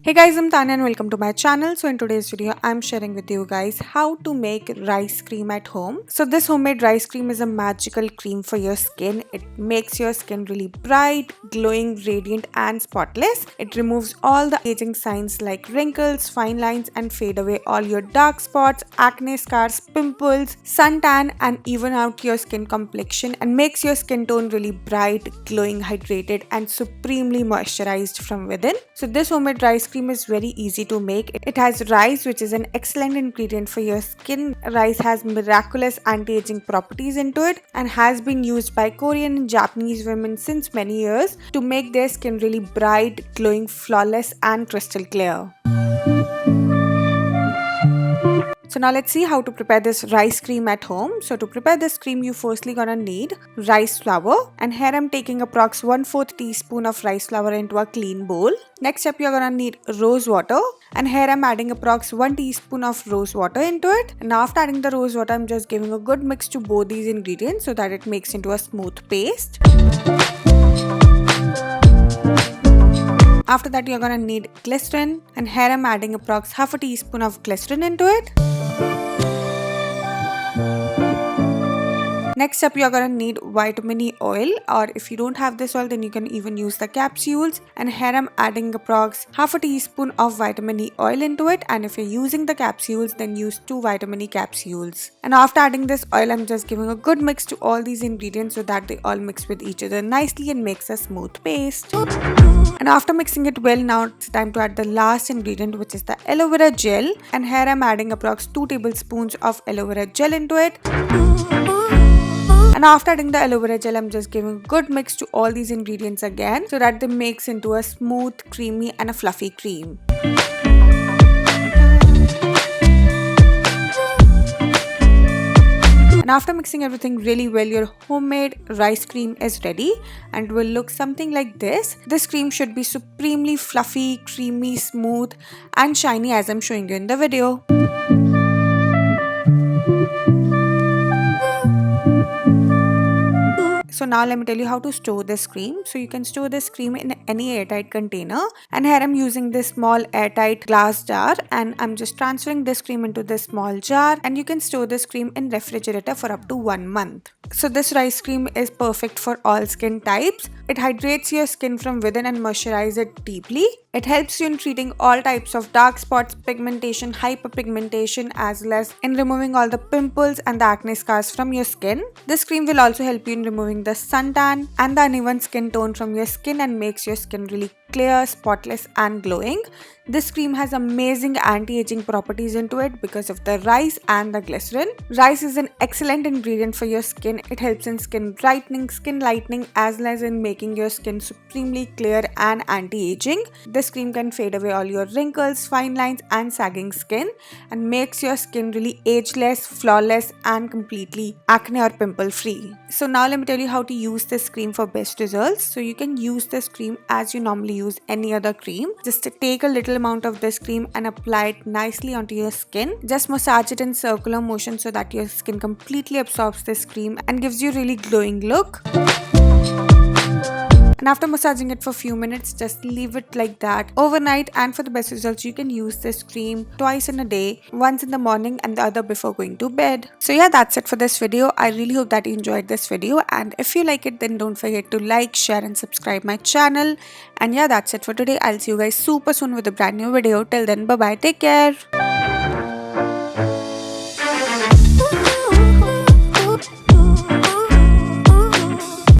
Hey guys, I'm Tanya and welcome to my channel. So in today's video, I'm sharing with you guys how to make rice cream at home. So this homemade rice cream is a magical cream for your skin. It makes your skin really bright, glowing, radiant and spotless. It removes all the aging signs like wrinkles, fine lines and fade away all your dark spots, acne scars, pimples, suntan and even out your skin complexion and makes your skin tone really bright, glowing, hydrated and supremely moisturized from within. So this homemade rice cream is very easy to make. It has rice, which is an excellent ingredient for your skin. Rice has miraculous anti-aging properties into it and has been used by Korean and Japanese women since many years to make their skin really bright, glowing, flawless and crystal clear. So now let's see how to prepare this rice cream at home. So to prepare this cream, you firstly gonna need rice flour, and here I'm taking approx 1/4 teaspoon of rice flour into a clean bowl. Next up, you're gonna need rose water, and here I'm adding approx 1 teaspoon of rose water into it. And after adding the rose water, I'm just giving a good mix to both these ingredients so that it makes into a smooth paste. After that, you're gonna need glycerin, and here I'm adding approx half a teaspoon of glycerin into it. Next up, you're gonna need vitamin E oil, or if you don't have this oil, then you can even use the capsules. And here I'm adding approx half a teaspoon of vitamin E oil into it. And if you're using the capsules, then use 2 vitamin E capsules. And after adding this oil, I'm just giving a good mix to all these ingredients so that they all mix with each other nicely and makes a smooth paste. And after mixing it well, now it's time to add the last ingredient, which is the aloe vera gel. And here I'm adding approx 2 tablespoons of aloe vera gel into it. And after adding the aloe vera gel, I'm just giving a good mix to all these ingredients again so that they mix into a smooth, creamy and a fluffy cream. And after mixing everything really well, your homemade rice cream is ready and will look something like this. This cream should be supremely fluffy, creamy, smooth and shiny as I'm showing you in the video. So now let me tell you how to store this cream. So you can store this cream in any airtight container, and here I'm using this small airtight glass jar, and I'm just transferring this cream into this small jar, and you can store this cream in refrigerator for up to 1 month. So this rice cream is perfect for all skin types. It hydrates your skin from within and moisturizes it deeply. It helps you in treating all types of dark spots, pigmentation, hyperpigmentation, as well as in removing all the pimples and the acne scars from your skin. This cream will also help you in removing the suntan and the uneven skin tone from your skin and makes your skin really clear, spotless and glowing. This cream has amazing anti-aging properties into it because of the rice and the glycerin. Rice is an excellent ingredient for your skin. It helps in skin brightening, skin lightening, as well as in making your skin supremely clear and anti-aging. This cream can fade away all your wrinkles, fine lines and sagging skin and makes your skin really ageless, flawless and completely acne or pimple free. So now let me tell you how to use this cream for best results. So you can use this cream as you normally use any other cream. Just take a little amount of this cream and apply it nicely onto your skin. Just massage it in circular motion so that your skin completely absorbs this cream and gives you really glowing look. And after massaging it for a few minutes, just leave it like that overnight, and for the best results you can use this cream twice in a day, once in the morning and the other before going to bed. So yeah, that's it for this video. I really hope that you enjoyed this video, and if you like it, then don't forget to like, share and subscribe my channel. And yeah, that's it for today. I'll see you guys super soon with a brand new video. Till then, bye bye, take care.